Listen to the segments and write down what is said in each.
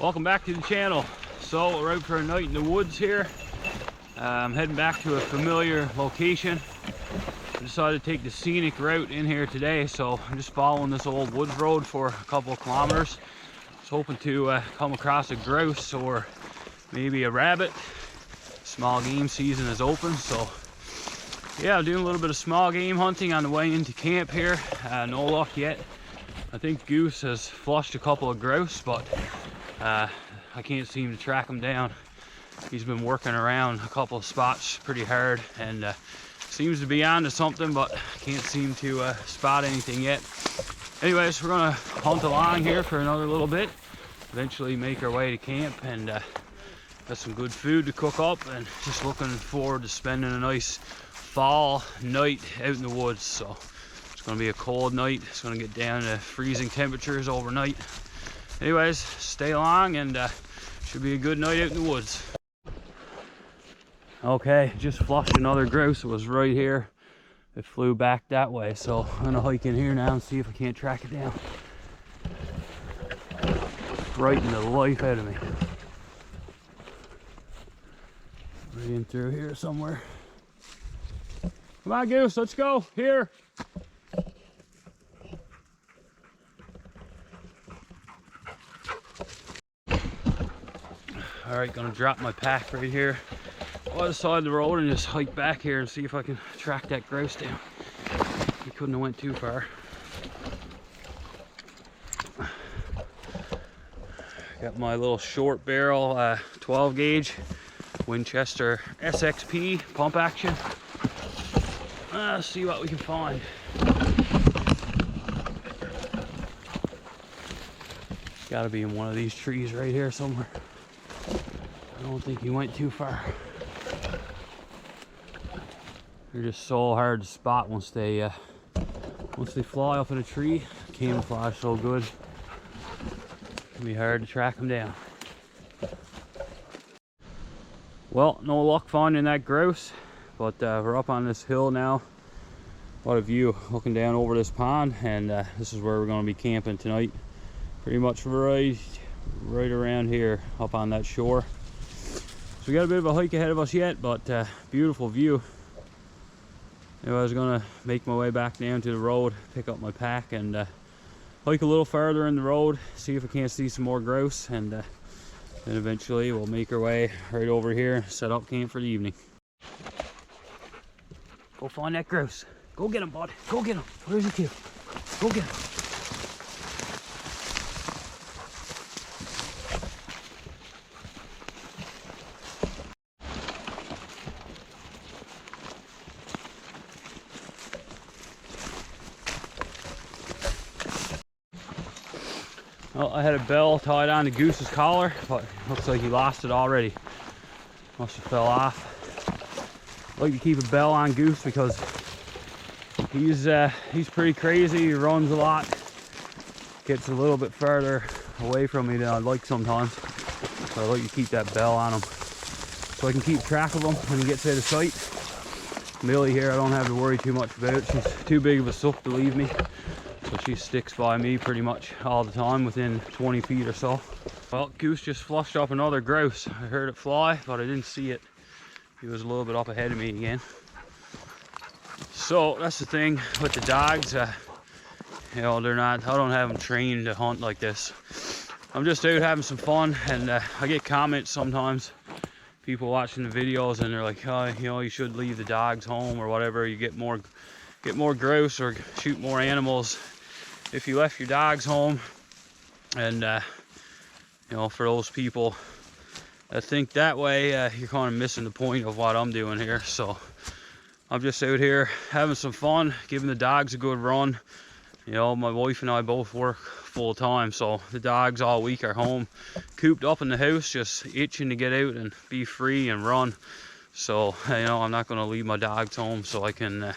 Welcome back to the channel. So we're out for a night in the woods here. I'm heading back to a familiar location. I decided to take the scenic route in here today, so I'm just following this old woods road for a couple of kilometers. I was hoping to come across a grouse or maybe a rabbit. Small game season is open, so yeah, I'm doing a little bit of small game hunting on the way into camp here. No luck yet. I think Goose has flushed a couple of grouse, but I can't seem to track him down. He's been working around a couple of spots pretty hard and seems to be on to something, but can't seem to spot anything yet. Anyways, we're gonna hunt along here for another little bit, eventually make our way to camp, and got some good food to cook up, and just looking forward to spending a nice fall night out in the woods. So it's gonna be a cold night. It's gonna get down to freezing temperatures overnight. Anyways, stay along, and should be a good night out in the woods. Okay, just flushed another grouse. It was right here. It flew back that way, so I'm gonna hike in here now and see if I can't track it down. Frightened the life out of me. Right in through here somewhere. Come on, Goose, let's go. Here. All right, gonna drop my pack right here on the side of the road and just hike back here and see if I can track that grouse down. We couldn't have went too far. Got my little short barrel 12 gauge Winchester SXP pump action. Let's see what we can find. Gotta be in one of these trees right here somewhere. I don't think he went too far. They're just so hard to spot once they fly up in a tree. Camouflage so good. It'll be hard to track them down. Well, no luck finding that grouse, but we're up on this hill now. What a view, looking down over this pond, and this is where we're going to be camping tonight. Pretty much right around here, up on that shore. So we got a bit of a hike ahead of us yet, but beautiful view. Anyway, I was gonna make my way back down to the road, pick up my pack, and hike a little farther in the road, see if I can't see some more grouse, and then eventually we'll make our way right over here, set up camp for the evening. Go find that grouse. Go get him, bud. Go get him. Where's he to? Go get him. Well, I had a bell tied on to Goose's collar, but looks like he lost it already. Must have fell off. I like to keep a bell on Goose because he's pretty crazy. He runs a lot. Gets a little bit further away from me than I'd like sometimes. So I like to keep that bell on him so I can keep track of him when he gets out of sight. Millie here, I don't have to worry too much about. She's too big of a sook to leave me. So she sticks by me pretty much all the time, within 20 feet or so. Well, Goose just flushed up another grouse. I heard it fly, but I didn't see it. He was a little bit up ahead of me again. So that's the thing with the dogs. You know, I don't have them trained to hunt like this. I'm just out having some fun, and I get comments sometimes, people watching the videos, and they're like, oh, you know, you should leave the dogs home or whatever. You get more grouse or shoot more animals if you left your dogs home. And you know, for those people that think that way, you're kind of missing the point of what I'm doing here. So I'm just out here having some fun, giving the dogs a good run. You know, my wife and I both work full time, so the dogs all week are home cooped up in the house, just itching to get out and be free and run. So you know, I'm not going to leave my dogs home so I can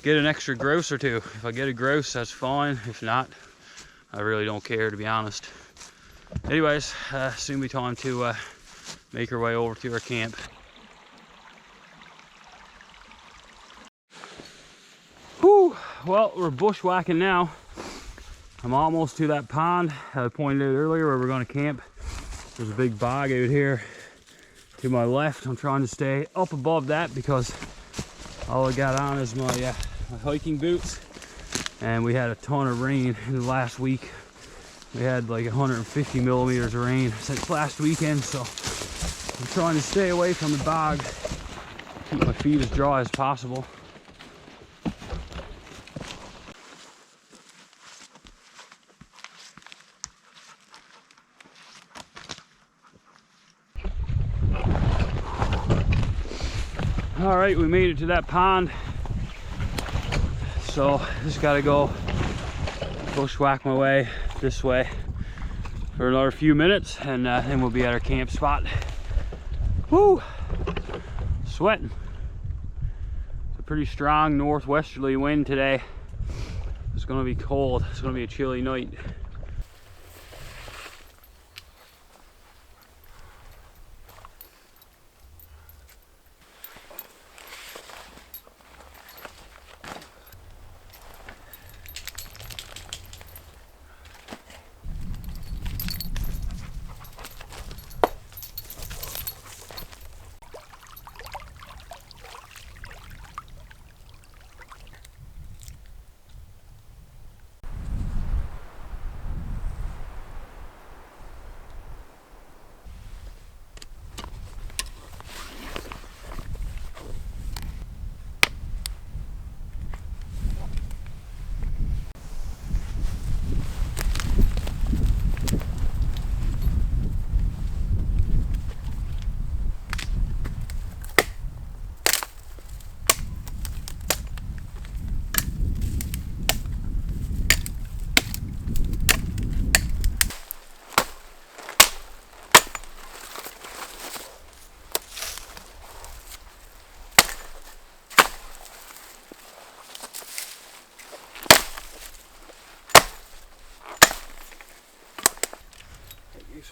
get an extra grouse or two. If I get a grouse, that's fine. If not, I really don't care, to be honest. Anyways, soon be time to make our way over to our camp. Whew, well, we're bushwhacking now. I'm almost to that pond I pointed out earlier where we're going to camp. There's a big bog out here to my left. I'm trying to stay up above that because all I got on is my hiking boots. And we had a ton of rain in the last week. We had like 150 millimeters of rain since last weekend, so I'm trying to stay away from the bog, keep my feet as dry as possible. All right, we made it to that pond. So just gotta go bushwhack my way this way for another few minutes, and then we'll be at our camp spot. Woo! Sweating. It's a pretty strong northwesterly wind today. It's gonna be cold. It's gonna be a chilly night.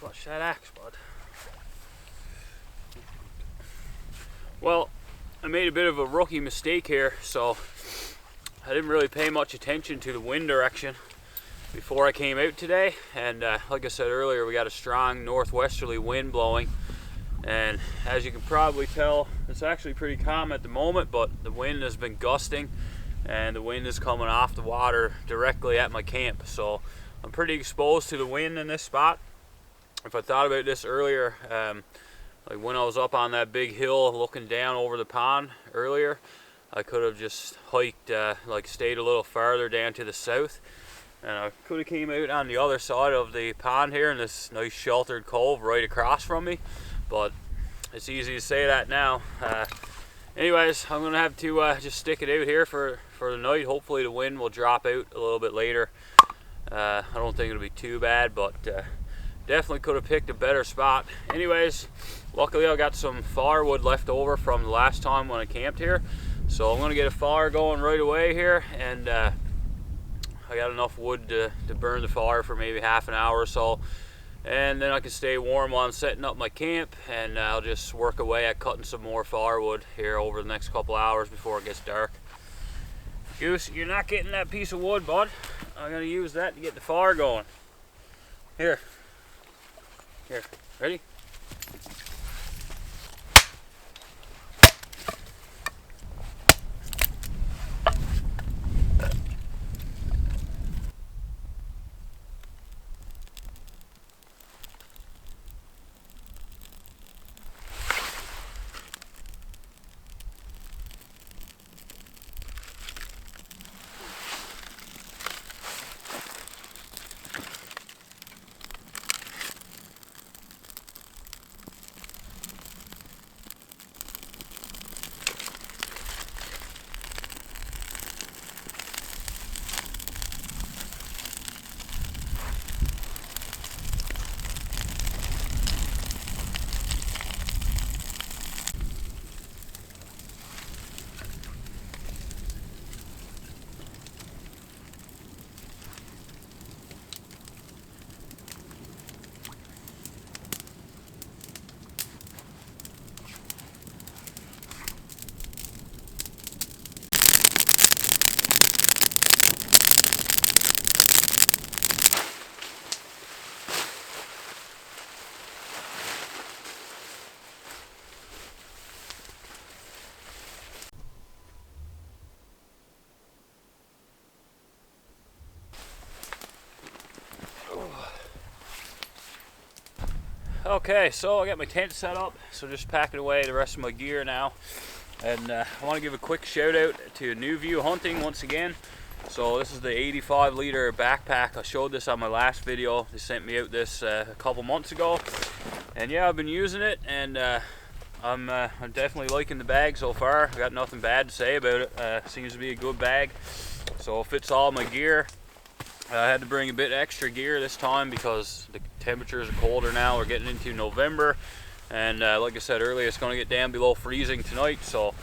Watch that axe, bud. Well, I made a bit of a rookie mistake here, so I didn't really pay much attention to the wind direction before I came out today. And like I said earlier, we got a strong northwesterly wind blowing, and as you can probably tell, it's actually pretty calm at the moment, but the wind has been gusting and the wind is coming off the water directly at my camp, so I'm pretty exposed to the wind in this spot. If I thought about this earlier, like when I was up on that big hill looking down over the pond earlier, I could have just hiked, like stayed a little farther down to the south, and I could have came out on the other side of the pond here in this nice sheltered cove right across from me, but it's easy to say that now. Anyways, I'm gonna have to just stick it out here for the night. Hopefully the wind will drop out a little bit later. I don't think it'll be too bad, but definitely could have picked a better spot. Anyways, luckily I got some firewood left over from the last time when I camped here, so I'm gonna get a fire going right away here, and I got enough wood to burn the fire for maybe half an hour or so, and then I can stay warm while I'm setting up my camp, and I'll just work away at cutting some more firewood here over the next couple hours before it gets dark. Goose, you're not getting that piece of wood, bud. I'm gonna use that to get the fire going. Here, ready? Okay, so I got my tent set up, so just packing away the rest of my gear now. And I want to give a quick shout out to New View Hunting once again. So this is the 85 liter backpack. I showed this on my last video. They sent me out this a couple months ago. And yeah, I've been using it, and I'm definitely liking the bag so far. I got nothing bad to say about it. Seems to be a good bag. So it fits all my gear. I had to bring a bit extra gear this time because the temperatures are colder now. We're getting into November, and like I said earlier, it's going to get down below freezing tonight. So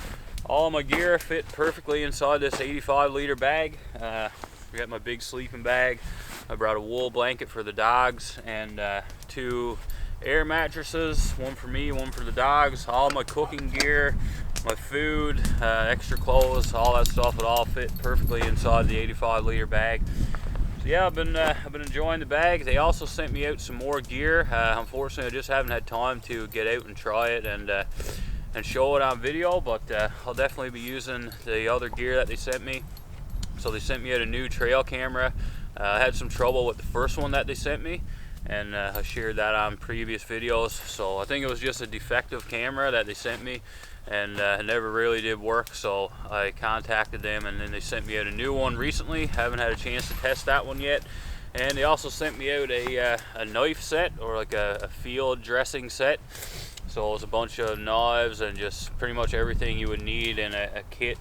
all of my gear fit perfectly inside this 85 liter bag. I got my big sleeping bag. I brought a wool blanket for the dogs, and 2 air mattresses, one for me, one for the dogs. All my cooking gear, my food, extra clothes, all that stuff, it all fit perfectly inside the 85 liter bag. So yeah, I've been enjoying the bag. They also sent me out some more gear. Unfortunately, I just haven't had time to get out and try it and show it on video, but I'll definitely be using the other gear that they sent me. So they sent me out a new trail camera. I had some trouble with the first one that they sent me, and I shared that on previous videos. So I think it was just a defective camera that they sent me, and it never really did work. So I contacted them, and then they sent me out a new one recently. Haven't had a chance to test that one yet. And they also sent me out a knife set, or like a field dressing set. So it's a bunch of knives and just pretty much everything you would need in a kit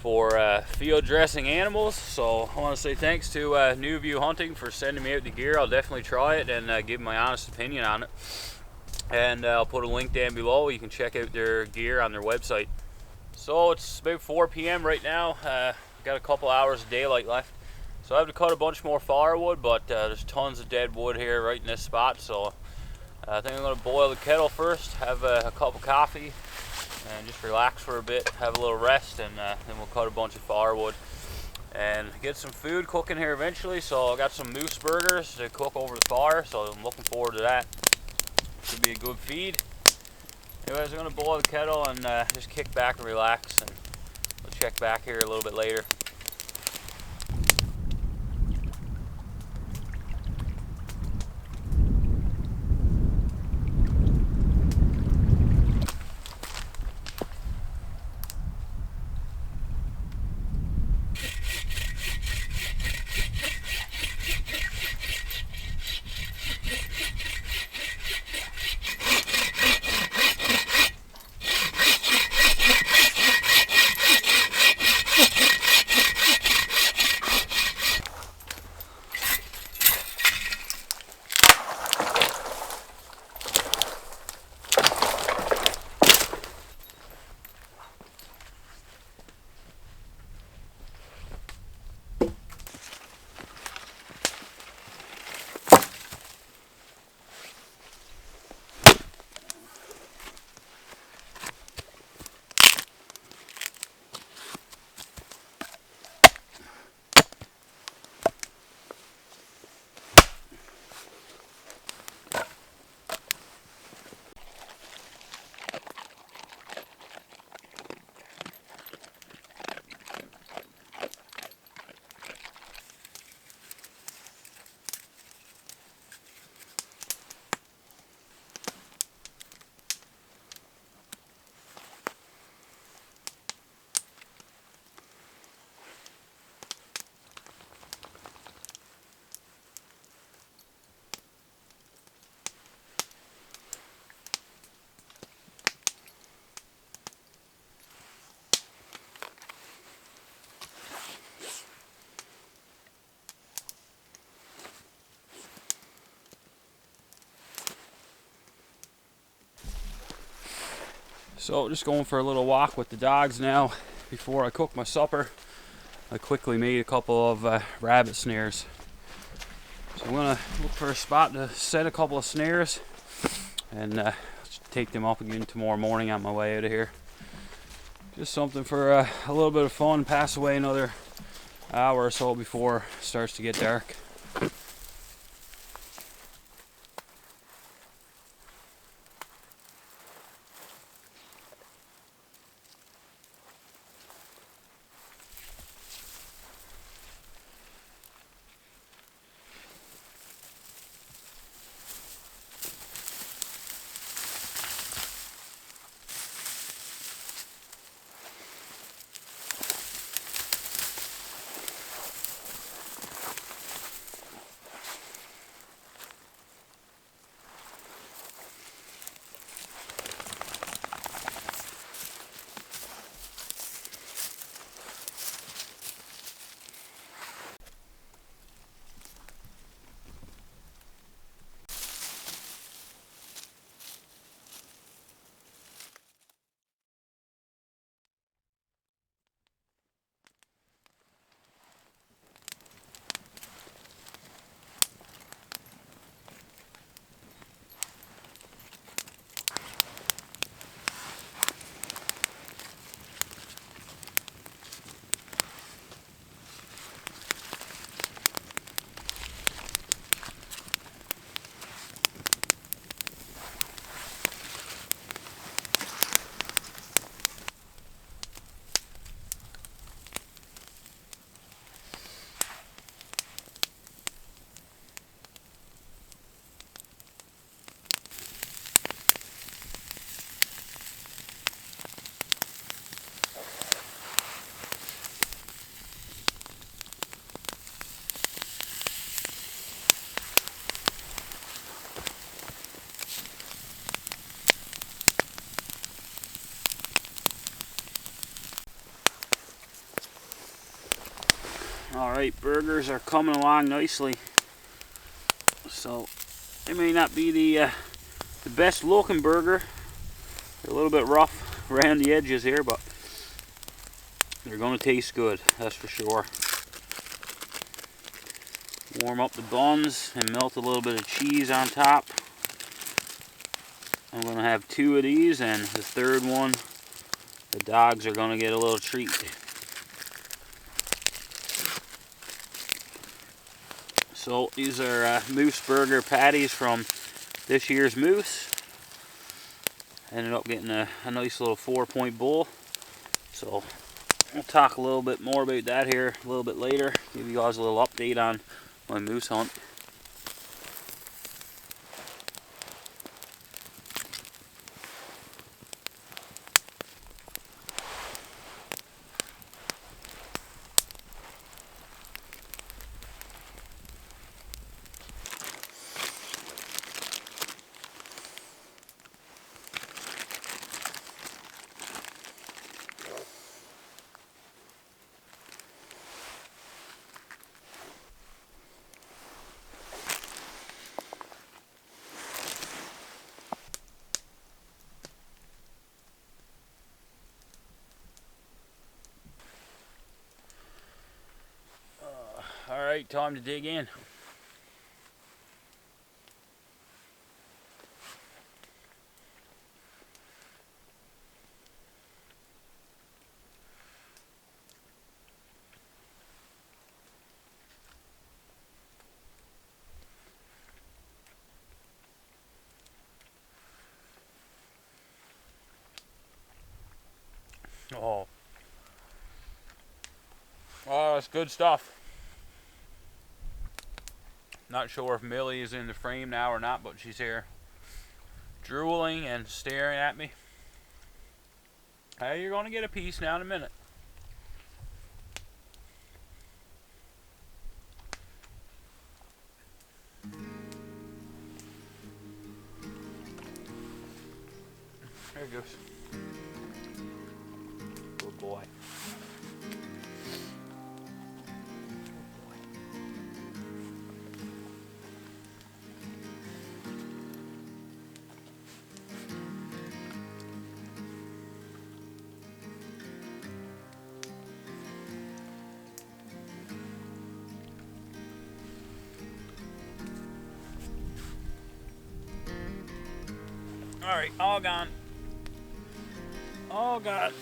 for field dressing animals. So I want to say thanks to New View Hunting for sending me out the gear. I'll definitely try it and give my honest opinion on it. And I'll put a link down below. You can check out their gear on their website. So it's about 4 p.m. right now. Got a couple hours of daylight left. So I have to cut a bunch more firewood, but there's tons of dead wood here right in this spot. So I think I'm going to boil the kettle first, have a cup of coffee, and just relax for a bit, have a little rest, and then we'll cut a bunch of firewood and get some food cooking here eventually. So I got some moose burgers to cook over the fire, so I'm looking forward to that. Should be a good feed. Anyways, I'm going to boil the kettle and just kick back and relax, and we'll check back here a little bit later. So just going for a little walk with the dogs now before I cook my supper. I quickly made a couple of rabbit snares. So I'm gonna look for a spot to set a couple of snares and take them up again tomorrow morning on my way out of here. Just something for a little bit of fun, pass away another hour or so before it starts to get dark. Alright, burgers are coming along nicely. So they may not be the best looking burger. They're a little bit rough around the edges here, but they're going to taste good, that's for sure. Warm up the buns and melt a little bit of cheese on top. I'm going to have 2 of these, and the third one, the dogs are going to get a little treat. So these are moose burger patties from this year's moose. Ended up getting a nice little 4-point bowl. So we'll talk a little bit more about that here a little bit later. Give you guys a little update on my moose hunt. Alright, time to dig in. Oh, that's good stuff. Not sure if Millie is in the frame now or not, but she's here drooling and staring at me. Hey, you're going to get a piece now in a minute. There it goes. Good boy. Alright, all gone. All gone.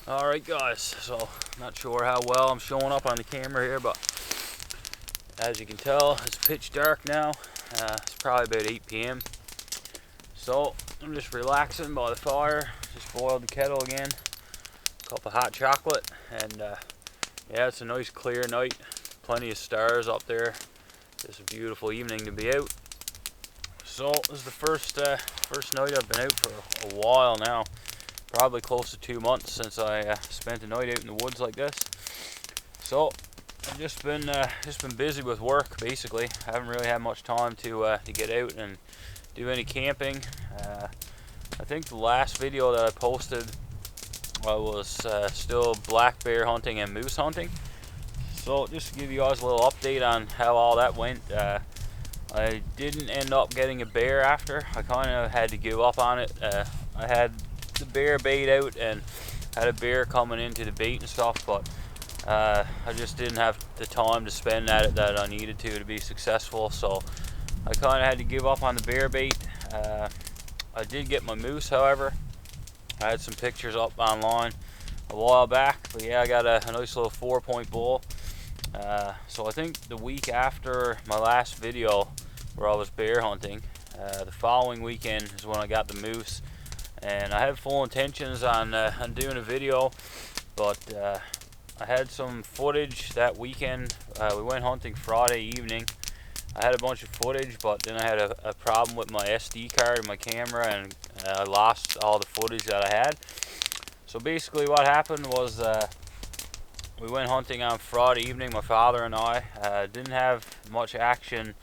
Alright guys, so not sure how well I'm showing up on the camera here, but as you can tell, it's pitch dark now. It's probably about 8 p.m. So I'm just relaxing by the fire. Just boiled the kettle again, a cup of hot chocolate, and yeah, it's a nice clear night. Plenty of stars up there. It's a beautiful evening to be out. So this is the first night I've been out for a while now. Probably close to 2 months since I spent a night out in the woods like this. So I've just been busy with work basically. I haven't really had much time to get out and do any camping. I think the last video that I posted was still black bear hunting and moose hunting. So just to give you guys a little update on how all that went. I didn't end up getting a bear after. I kind of had to give up on it. I had the bear bait out and had a bear coming into the bait and stuff, but I just didn't have the time to spend at it that I needed to be successful, so I kind of had to give up on the bear bait. I did get my moose, however. I had some pictures up online a while back, but yeah, I got a nice little 4-point bull. So I think the week after my last video where I was bear hunting, the following weekend is when I got the moose, and I had full intentions on doing a video, but I had some footage that weekend. We went hunting Friday evening. I had a bunch of footage, but then I had a problem with my SD card and my camera, and I lost all the footage that I had. So basically what happened was we went hunting on Friday evening, my father and I. Didn't have much action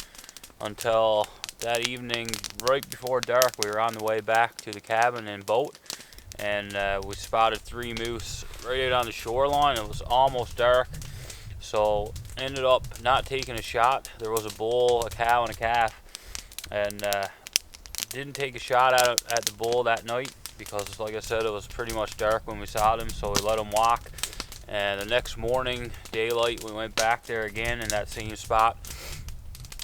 until that evening, right before dark. We were on the way back to the cabin in boat, and we spotted 3 moose right out on the shoreline. It was almost dark, so ended up not taking a shot. There was a bull, a cow, and a calf, and didn't take a shot at the bull that night because, like I said, it was pretty much dark when we saw them, so we let them walk. And the next morning, daylight, we went back there again in that same spot,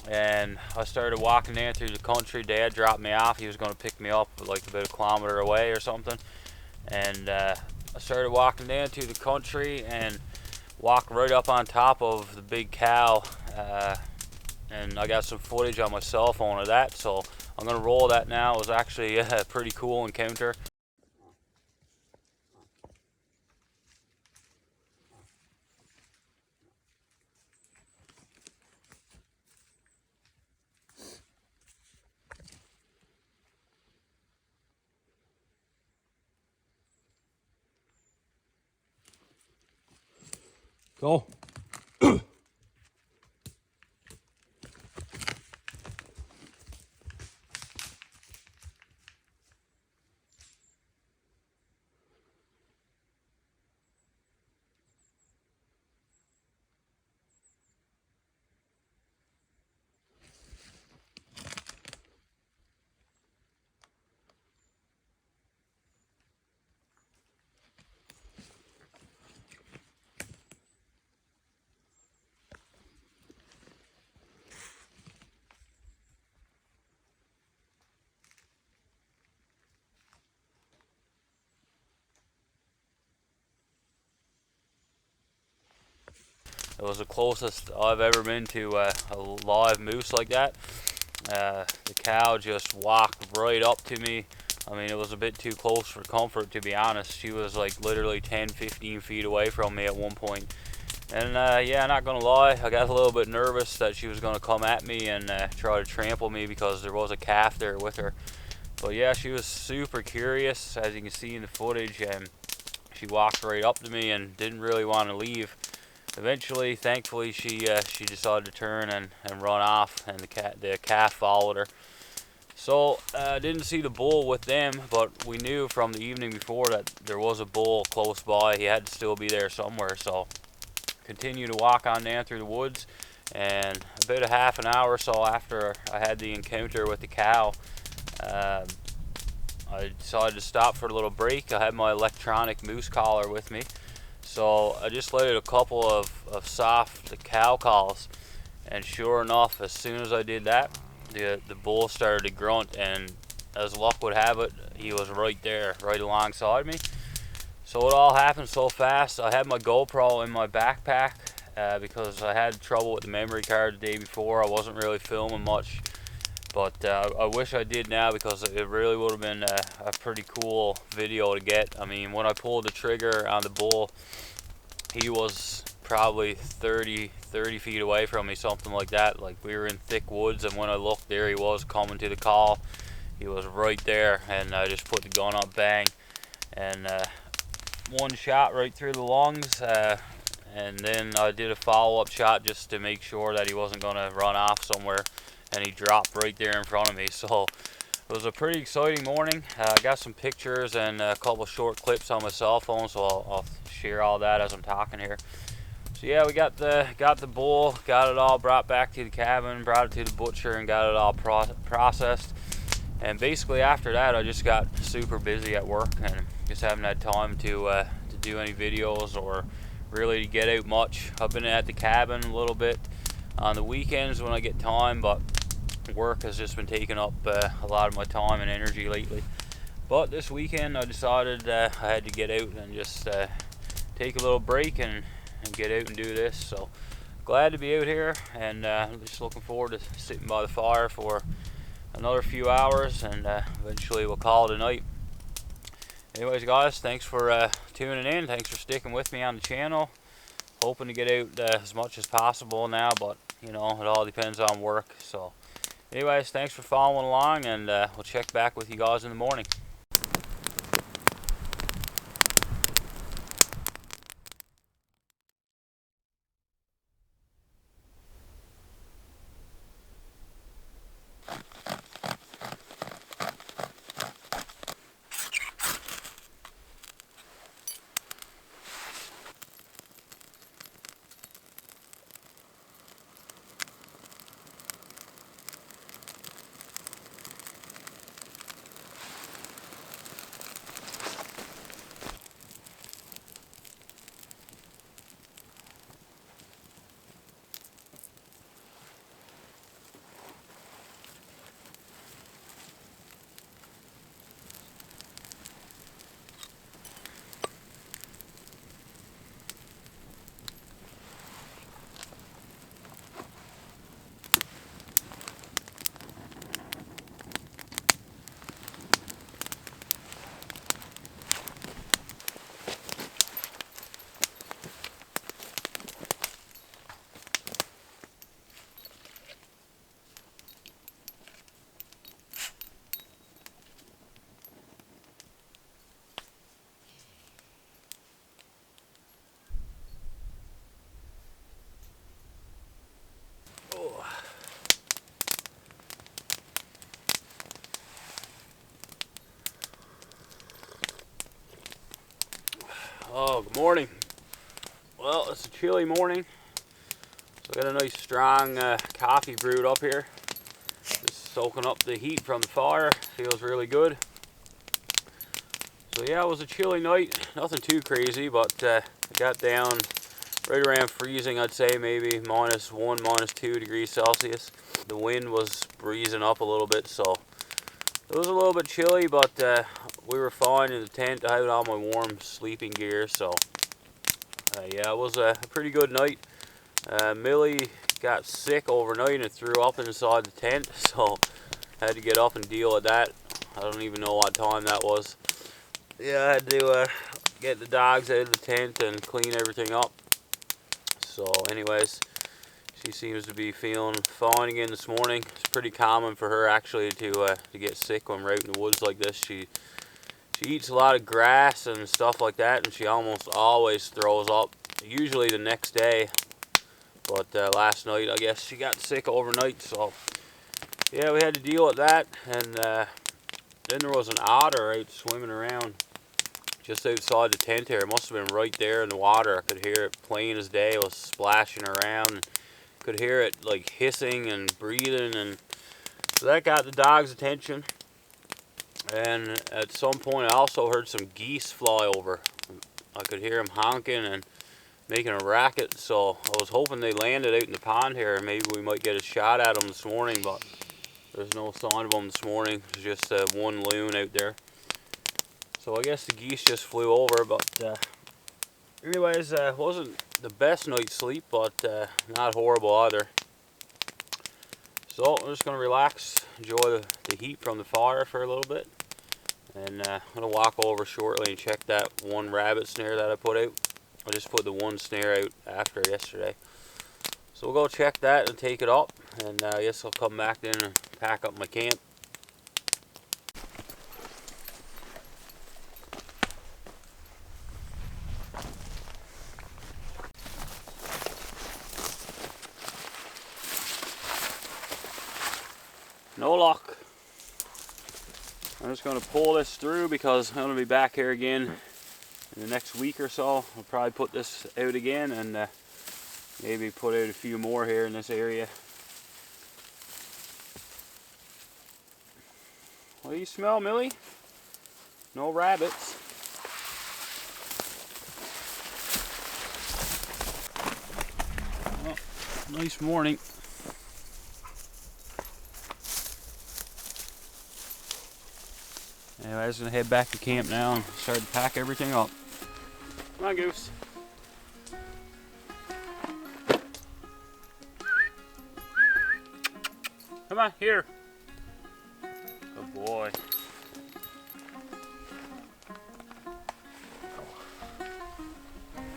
and I started walking down through the country. Dad dropped me off. He was going to pick me up like about a kilometer away or something, and I started walking down through the country and walked right up on top of the big cow, and I got some footage on my cell phone of that, so I'm going to roll that now. It was actually a pretty cool encounter. Go. It was the closest I've ever been to a live moose like that. The cow just walked right up to me. I mean, it was a bit too close for comfort, to be honest. She was like literally 10-15 feet away from me at one point. And yeah, not gonna lie, I got a little bit nervous that she was gonna come at me and try to trample me because there was a calf there with her. But yeah, she was super curious, as you can see in the footage, and she walked right up to me and didn't really want to leave. Eventually, thankfully, she decided to turn and run off, and the calf followed her. So didn't see the bull with them, but we knew from the evening before that there was a bull close by. He had to still be there somewhere. So continued to walk on down through the woods, and about a half an hour or so after I had the encounter with the cow, I decided to stop for a little break. I had my electronic moose collar with me, so I just let out a couple of soft cow calls, and sure enough, as soon as I did that, the bull started to grunt, and as luck would have it, he was right there, right alongside me. So it all happened so fast. I had my GoPro in my backpack because I had trouble with the memory card the day before. I wasn't really filming much, but I wish I did now because it really would have been a pretty cool video to get. I mean, when I pulled the trigger on the bull, he was probably 30 feet away from me, something like that. Like, we were in thick woods, and when I looked, there he was coming to the call. He was right there, and I just put the gun up, bang, and one shot right through the lungs, and then I did a follow-up shot just to make sure that he wasn't going to run off somewhere, and he dropped right there in front of me. So it was a pretty exciting morning. I got some pictures and a couple short clips on my cell phone, so I'll share all that as I'm talking here. So yeah, we got the bull, got it all brought back to the cabin, brought it to the butcher, and got it all processed. And basically after that, I just got super busy at work and just haven't had time to do any videos or really to get out much. I've been at the cabin a little bit on the weekends when I get time, but work has just been taking up a lot of my time and energy lately. But this weekend I decided I had to get out and just take a little break and get out and do this. So glad to be out here, and just looking forward to sitting by the fire for another few hours, and eventually we'll call it a night. Anyways guys, thanks for tuning in. Thanks for sticking with me on the channel. Hoping to get out as much as possible now, but you know, it all depends on work. So anyways, thanks for following along, and we'll check back with you guys in the morning. Oh, good morning. Well, it's a chilly morning, so I got a nice strong coffee brewed up here. Just soaking up the heat from the fire. Feels really good. So yeah, it was a chilly night. Nothing too crazy, but it got down right around freezing, I'd say, maybe -1, -2 degrees Celsius. The wind was breezing up a little bit, so it was a little bit chilly, but we were fine in the tent. I had all my warm sleeping gear, so yeah, it was a pretty good night. Millie got sick overnight and threw up inside the tent, so I had to get up and deal with that. I don't even know what time that was. Yeah, I had to get the dogs out of the tent and clean everything up. So anyways, she seems to be feeling fine again this morning. It's pretty common for her actually to get sick when we're out in the woods like this. She eats a lot of grass and stuff like that, and she almost always throws up, usually the next day. But last night, I guess she got sick overnight, so yeah, we had to deal with that. And then there was an otter out swimming around just outside the tent here. It must have been right there in the water. I could hear it plain as day. It was splashing around. Could hear it like hissing and breathing, and so that got the dog's attention. And at some point I also heard some geese fly over. I could hear them honking and making a racket, so I was hoping they landed out in the pond here. Maybe we might get a shot at them this morning, but there's no sign of them this morning. There's just one loon out there. So I guess the geese just flew over, but anyways, wasn't the best night's sleep, but not horrible either. So I'm just going to relax, enjoy the heat from the fire for a little bit. And I'm going to walk over shortly and check that one rabbit snare that I put out. I just put the one snare out after yesterday. So we'll go check that and take it up. And I guess I'll come back in and pack up my camp. No luck. I'm just going to pull this through because I'm going to be back here again in the next week or so. I'll probably put this out again and maybe put out a few more here in this area. What do you smell, Millie? No rabbits. Nice morning. Anyway, I was gonna head back to camp now and start to pack everything up. Come on, Goose. Come on, here. Good boy.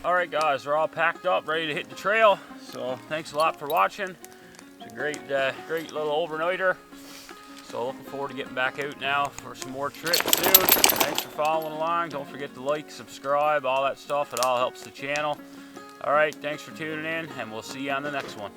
Alright guys, we're all packed up, ready to hit the trail. So thanks a lot for watching. It's a great little overnighter. So looking forward to getting back out now for some more trips soon. Thanks for following along. Don't forget to like, subscribe, all that stuff. It all helps the channel. Alright, thanks for tuning in, and we'll see you on the next one.